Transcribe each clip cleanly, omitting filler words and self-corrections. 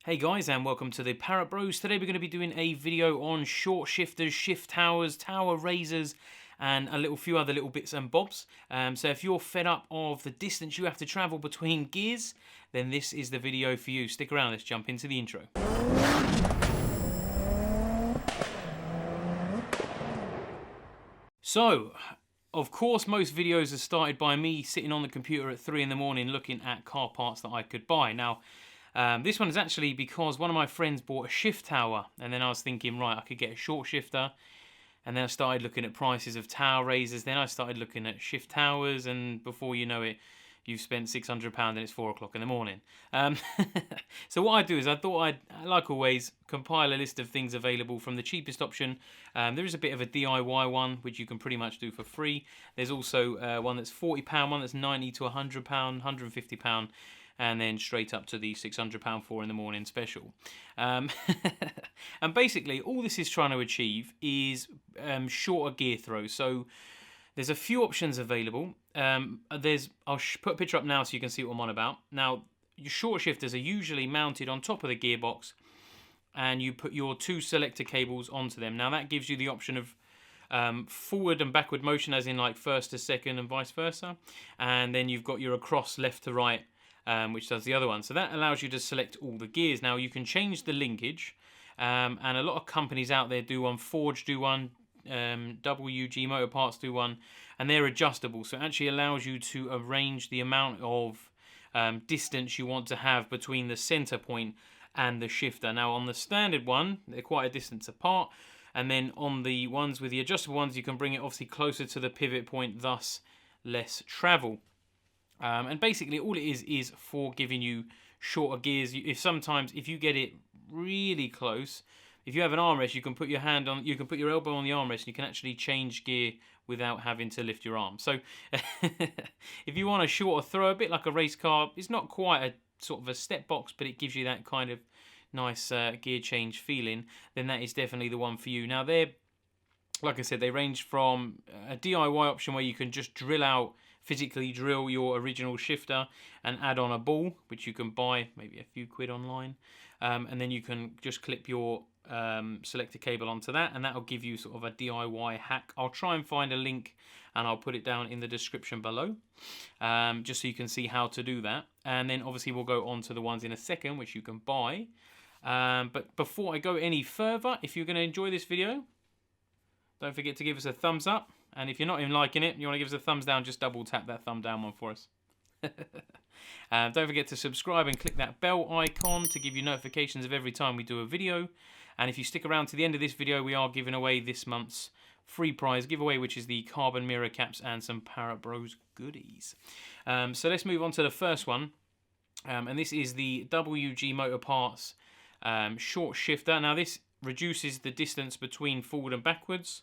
Hey guys, and welcome to the Parrott Bros. Today we're going to be doing a video on short shifters, shift towers, tower raisers, and a few other little bits and bobs. So if you're fed up of the distance you have to travel between gears, then this is the video for you. Stick around, let's jump into the intro. So, of course, most videos are started by me sitting on the computer at 3 in the morning looking at car parts that I could buy. Now, this one is actually because one of my friends bought a shift tower, and then I was thinking, right, I could get a short shifter, and then I started looking at prices of tower raisers, then I started looking at shift towers, and before you know it, you've spent £600 and it's 4 o'clock in the morning. So what I do is I thought I'd, like always, compile a list of things available from the cheapest option. There is a bit of a DIY one, which you can pretty much do for free. There's also one that's £40, one that's £90 to £100, £150, and then straight up to the £600 4 in the morning special. And basically, all this is trying to achieve is shorter gear throws. So there's a few options available. I'll put a picture up now so you can see what I'm on about. Now, your short shifters are usually mounted on top of the gearbox, and you put your two selector cables onto them. Now, that gives you the option of forward and backward motion, as in like first to second and vice versa. And then you've got your across left to right, which does the other one. So that allows you to select all the gears. Now, you can change the linkage, and a lot of companies out there do one. Forge do one. WG Motorparts do one, and they're adjustable, so it actually allows you to arrange the amount of distance you want to have between the center point and the shifter. Now, on the standard one, they're quite a distance apart, and then on the ones with the adjustable ones, you can bring it obviously closer to the pivot point, thus less travel. And basically all it is for giving you shorter gears. If you get it really close, if you have an armrest, you can put your elbow on the armrest, and you can actually change gear without having to lift your arm. So if you want a shorter throw, a bit like a race car, it's not quite a sort of a step box, but it gives you that kind of nice gear change feeling, then that is definitely the one for you. Now, like I said, they range from a DIY option where you can just physically drill your original shifter and add on a ball, which you can buy maybe a few quid online, and then you can just clip your selector cable onto that, and that'll give you sort of a DIY hack. I'll try and find a link and I'll put it down in the description below, just so you can see how to do that. And then obviously we'll go on to the ones in a second which you can buy, but before I go any further, if you're going to enjoy this video, don't forget to give us a thumbs up, and if you're not even liking it, you want to give us a thumbs down, just double tap that thumb down one for us. Don't forget to subscribe and click that bell icon to give you notifications of every time we do a video. And if you stick around to the end of this video, we are giving away this month's free prize giveaway, which is the carbon mirror caps and some Parrott Bros goodies. So let's move on to the first one, and this is the WG Motorparts short shifter. Now, this reduces the distance between forward and backwards,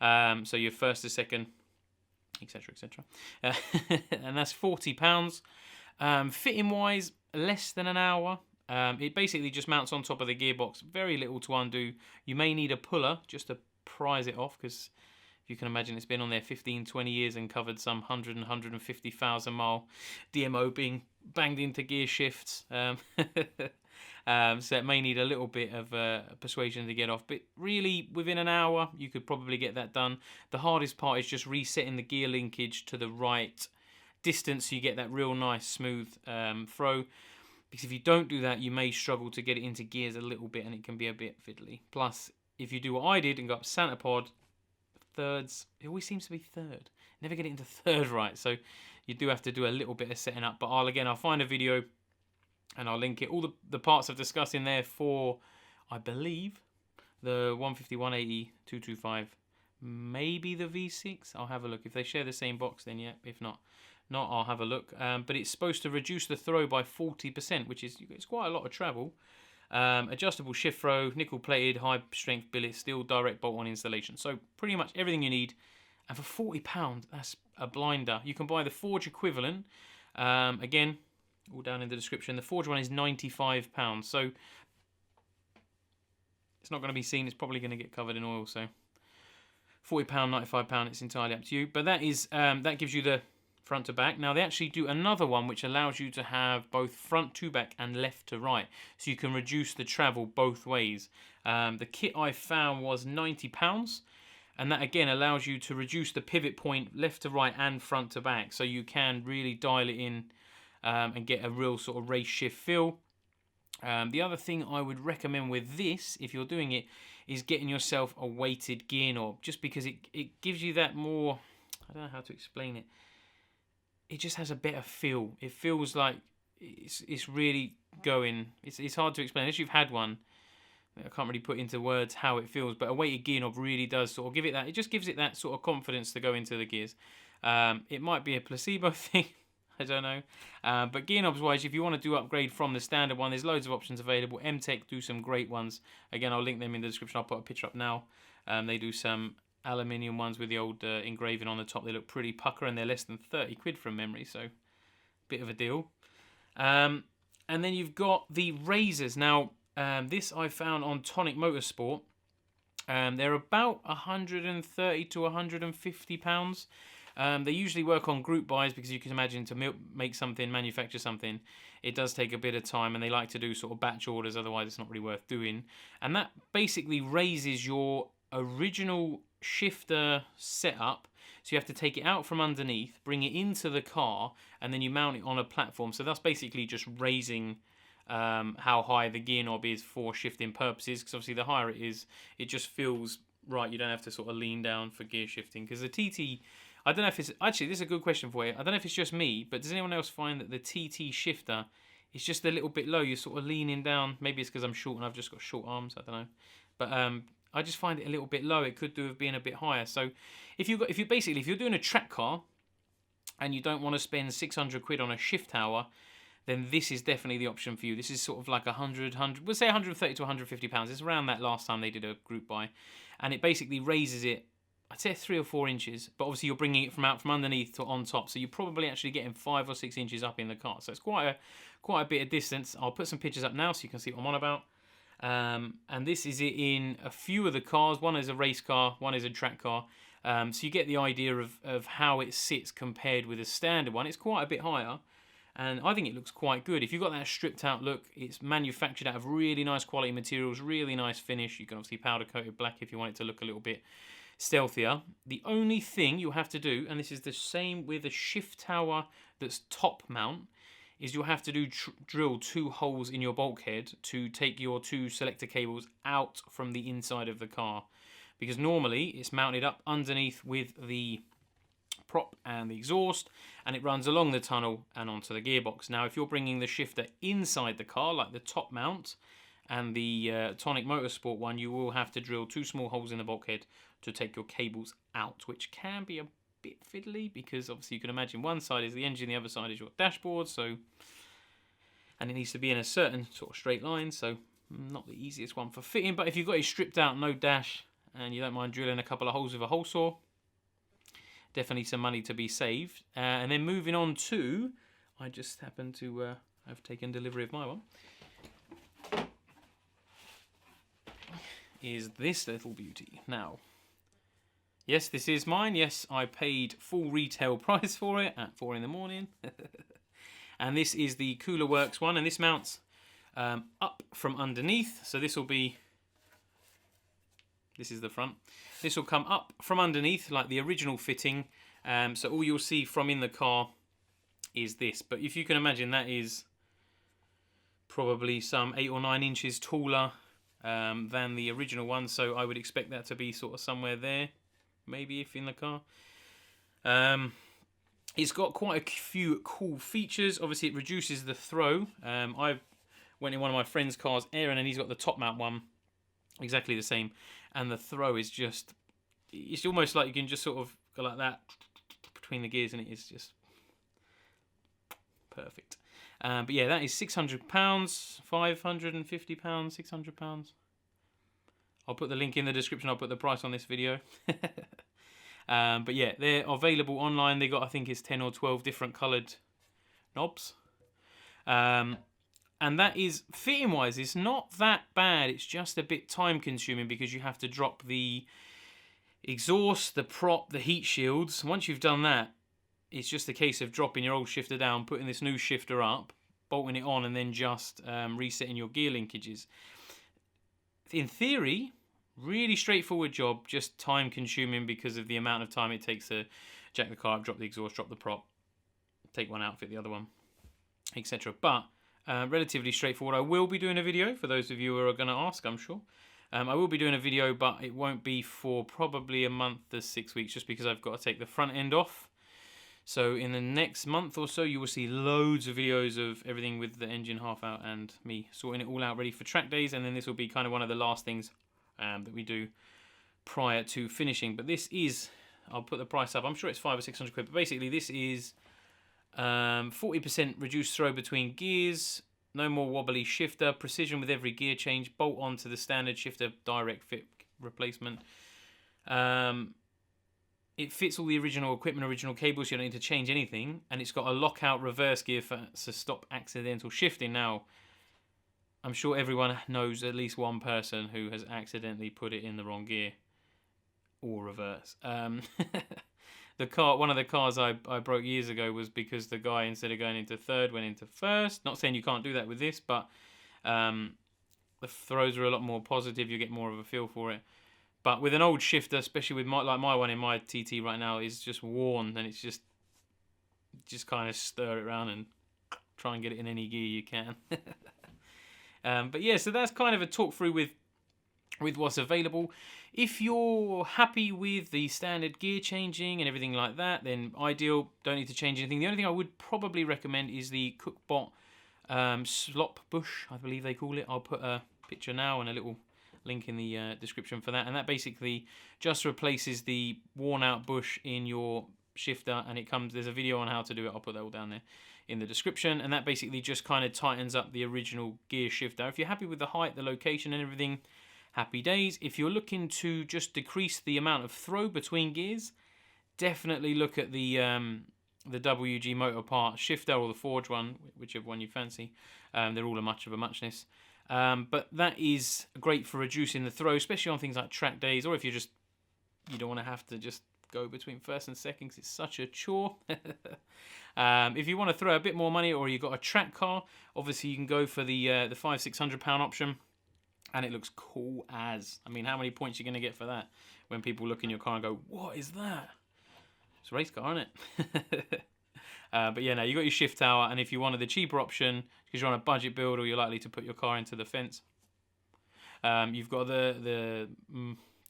so your first to second, etc, etc. And that's £40. Fitting wise, less than an hour. It basically just mounts on top of the gearbox, very little to undo. You may need a puller just to prise it off, because if you can imagine, it's been on there 15-20 years and covered some 100 and 150,000 mile DMO being banged into gear shifts. So it may need a little bit of persuasion to get off, but really within an hour you could probably get that done. The hardest part is just resetting the gear linkage to the right distance so you get that real nice smooth throw, because if you don't do that, you may struggle to get it into gears a little bit, and it can be a bit fiddly. Plus, if you do what I did and go up Santa Pod, thirds, it always seems to be third. Never get it into third right, so you do have to do a little bit of setting up. But I'll find a video and I'll link it. All the parts I've discussed in there for, I believe, the 150, 180, 225, maybe the V6. I'll have a look. If they share the same box, then yeah. If not, I'll have a look. But it's supposed to reduce the throw by 40%, which is, it's quite a lot of travel. Adjustable shift throw, nickel plated, high strength billet steel, direct bolt on installation. So pretty much everything you need. And for £40, that's a blinder. You can buy the Forge equivalent. Again, all down in the description. The Forge one is £95. So it's not going to be seen. It's probably going to get covered in oil. So £40, £95, it's entirely up to you. But that gives you the front to back. Now they actually do another one which allows you to have both front to back and left to right, so you can reduce the travel both ways. The kit I found was £90, and that again allows you to reduce the pivot point left to right and front to back, so you can really dial it in and get a real sort of race shift feel. The other thing I would recommend with this, if you're doing it, is getting yourself a weighted gear knob, just because it gives you that more, I don't know how to explain it, it just has a better feel. It feels like it's really going, it's hard to explain unless you've had one. I can't really put into words how it feels, but a weighted gear knob really does sort of give it that, it just gives it that sort of confidence to go into the gears. It might be a placebo thing, I don't know. But gear knobs wise, if you want to do upgrade from the standard one, there's loads of options available. M-Tech do some great ones. Again, I'll link them in the description. I'll put a picture up now. They do some aluminium ones with the old engraving on the top. They look pretty pucker, and they're less than 30 quid from memory, so bit of a deal. And then you've got the razors. Now, this I found on Tonic Motorsport. They're about 130 to 150 pounds. They usually work on group buys because you can imagine to make something, manufacture something, it does take a bit of time, and they like to do sort of batch orders, otherwise it's not really worth doing. And that basically raises your original shifter setup, so you have to take it out from underneath, bring it into the car, and then you mount it on a platform. So that's basically just raising how high the gear knob is for shifting purposes, because obviously the higher it is, it just feels right. You don't have to sort of lean down for gear shifting, because the TT, I don't know if it's, actually this is a good question for you, I don't know if it's just me, but does anyone else find that the TT shifter is just a little bit low? You're sort of leaning down. Maybe it's because I'm short and I've just got short arms, I don't know, but I just find it a little bit low. It could do with being a bit higher. So if you're doing a track car and you don't want to spend 600 quid on a shift tower, then this is definitely the option for you. This is sort of like 100, we'll say 130 to 150 pounds. It's around that last time they did a group buy, and it basically raises it, I'd say 3 or 4 inches, but obviously you're bringing it from underneath to on top, so you're probably actually getting 5 or 6 inches up in the car. So it's quite a bit of distance. I'll put some pictures up now so you can see what I'm on about. And this is it in a few of the cars. One is a race car, one is a track car. So you get the idea of how it sits compared with a standard one. It's quite a bit higher, and I think it looks quite good. If you've got that stripped out look, it's manufactured out of really nice quality materials, really nice finish. You can obviously powder coated black if you want it to look a little bit stealthier. The only thing you'll have to do, and this is the same with a shift tower that's top mount, is you'll have to drill 2 holes in your bulkhead to take your 2 selector cables out from the inside of the car, because normally it's mounted up underneath with the prop and the exhaust, and it runs along the tunnel and onto the gearbox. Now if you're bringing the shifter inside the car, like the top mount and the Tonic Motorsport one, you will have to drill 2 small holes in the bulkhead to take your cables out, which can be a bit fiddly, because obviously you can imagine one side is the engine, the other side is your dashboard, so, and it needs to be in a certain sort of straight line, so not the easiest one for fitting. But if you've got it stripped out, no dash, and you don't mind drilling a couple of holes with a hole saw, definitely some money to be saved. And then moving on to, I just happen to have taken delivery of my one, is this little beauty. Now, yes, this is mine. Yes, I paid full retail price for it at 4 in the morning. And this is the Coolerworx one, and this mounts up from underneath. So this will be, this is the front. This will come up from underneath like the original fitting. So all you'll see from in the car is this. But if you can imagine, that is probably some 8 or 9 inches taller than the original one. So I would expect that to be sort of somewhere there, maybe, if in the car. It's got quite a few cool features. Obviously it reduces the throw. I went in one of my friend's cars, Aaron, and he's got the top mount one, exactly the same, and the throw is just, it's almost like you can just sort of go like that between the gears, and it is just perfect. But yeah, that is £600, £550, £600. I'll put the link in the description. I'll put the price on this video. But yeah, they're available online. They got, I think it's 10 or 12 different coloured knobs. And that is, fitting wise, it's not that bad. It's just a bit time consuming because you have to drop the exhaust, the prop, the heat shields. Once you've done that, it's just a case of dropping your old shifter down, putting this new shifter up, bolting it on, and then just resetting your gear linkages. In theory, really straightforward job, just time consuming because of the amount of time it takes to jack the car up, drop the exhaust, drop the prop, take one out, fit the other one, etc. But relatively straightforward. I will be doing a video for those of you who are going to ask, I'm sure. I will be doing a video, but it won't be for probably a month to 6 weeks, just because I've got to take the front end off. So in the next month or so, you will see loads of videos of everything with the engine half out and me sorting it all out ready for track days. And then this will be kind of one of the last things that we do prior to finishing. But this is, I'll put the price up, I'm sure it's 500 or 600 quid, but basically this is 40% reduced throw between gears, no more wobbly shifter, precision with every gear change, bolt onto the standard shifter, direct fit replacement. It fits all the original equipment, original cables, you don't need to change anything, and it's got a lockout reverse gear to stop accidental shifting. Now, I'm sure everyone knows at least one person who has accidentally put it in the wrong gear or reverse. One of the cars I broke years ago was because the guy, instead of going into third, went into first. Not saying you can't do that with this, but the throws are a lot more positive. You get more of a feel for it. But with an old shifter, especially with my one in my TT right now, is just worn, and it's just kind of stir it around and try and get it in any gear you can. But yeah, so that's kind of a talk through with what's available. If you're happy with the standard gear changing and everything like that, then ideal, don't need to change anything. The only thing I would probably recommend is the Cookbot slop bush, I believe they call it. I'll put a picture now and a little link in the description for that. And that basically just replaces the worn out bush in your shifter, and there's a video on how to do it. I'll put that all down there in the description. And that basically just kind of tightens up the original gear shifter. If you're happy with the height, the location and everything, happy days. If you're looking to just decrease the amount of throw between gears, definitely look at the WG Motorparts shifter or the Forge one, whichever one you fancy. They're all much of a muchness. But that is great for reducing the throw, especially on things like track days, or if you don't want to have to just go between first and second because it's such a chore. If you want to throw a bit more money, or you've got a track car, obviously you can go for the £500-600 option. And it looks cool as. I mean, how many points are you going to get for that when people look in your car and go, what is that? It's a race car, isn't it? But yeah, no, you got your shift tower. And if you wanted the cheaper option, because you're on a budget build or you're likely to put your car into the fence, you've got the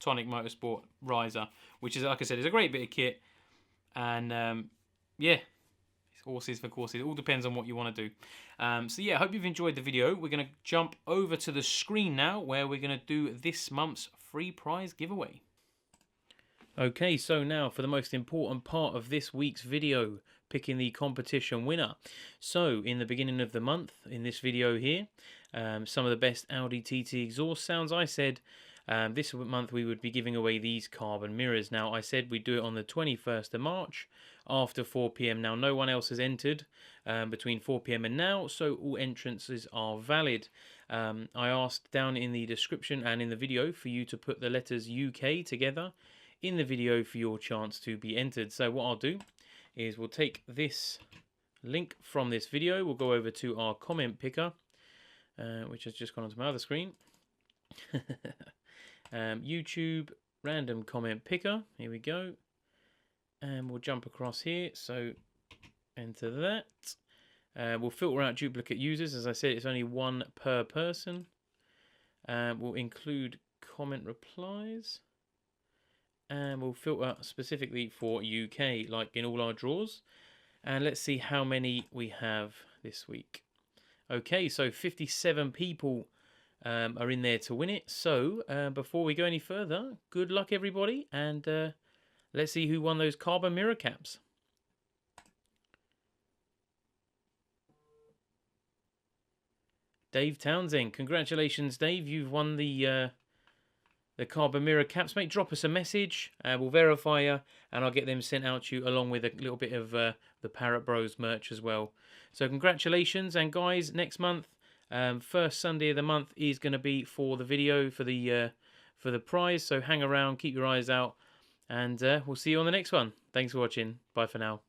Tonic Motorsport riser, which is, like I said, is a great bit of kit. And yeah, horses for courses. It all depends on what you want to do. So yeah, I hope you've enjoyed the video. We're going to jump over to the screen now, where we're going to do this month's free prize giveaway. Okay, so now for the most important part of this week's video, picking the competition winner. So in the beginning of the month, in this video here, some of the best Audi TT exhaust sounds. I said this month we would be giving away these carbon mirrors. Now, I said we'd do it on the 21st of March after 4 PM. Now, no one else has entered between 4 PM and now, so all entrances are valid. I asked down in the description and in the video for you to put the letters UK together in the video for your chance to be entered. So what I'll do is we'll take this link from this video, we'll go over to our comment picker, which has just gone onto my other screen. YouTube random comment picker, here we go, and we'll jump across here, so enter that. We'll filter out duplicate users. As I said, it's only one per person. We'll include comment replies, and we'll filter specifically for UK, like in all our draws. And let's see how many we have this week. Okay, so 57 people are in there to win it. So before we go any further, good luck everybody, and let's see who won those carbon mirror caps. Dave Townsend, congratulations Dave, you've won the carbon mirror caps. Mate, drop us a message, we'll verify you, and I'll get them sent out to you along with a little bit of the Parrott Bros merch as well. So congratulations, and guys, next month, first Sunday of the month is going to be for the video for the prize. So hang around, keep your eyes out, and we'll see you on the next one. Thanks for watching. Bye for now.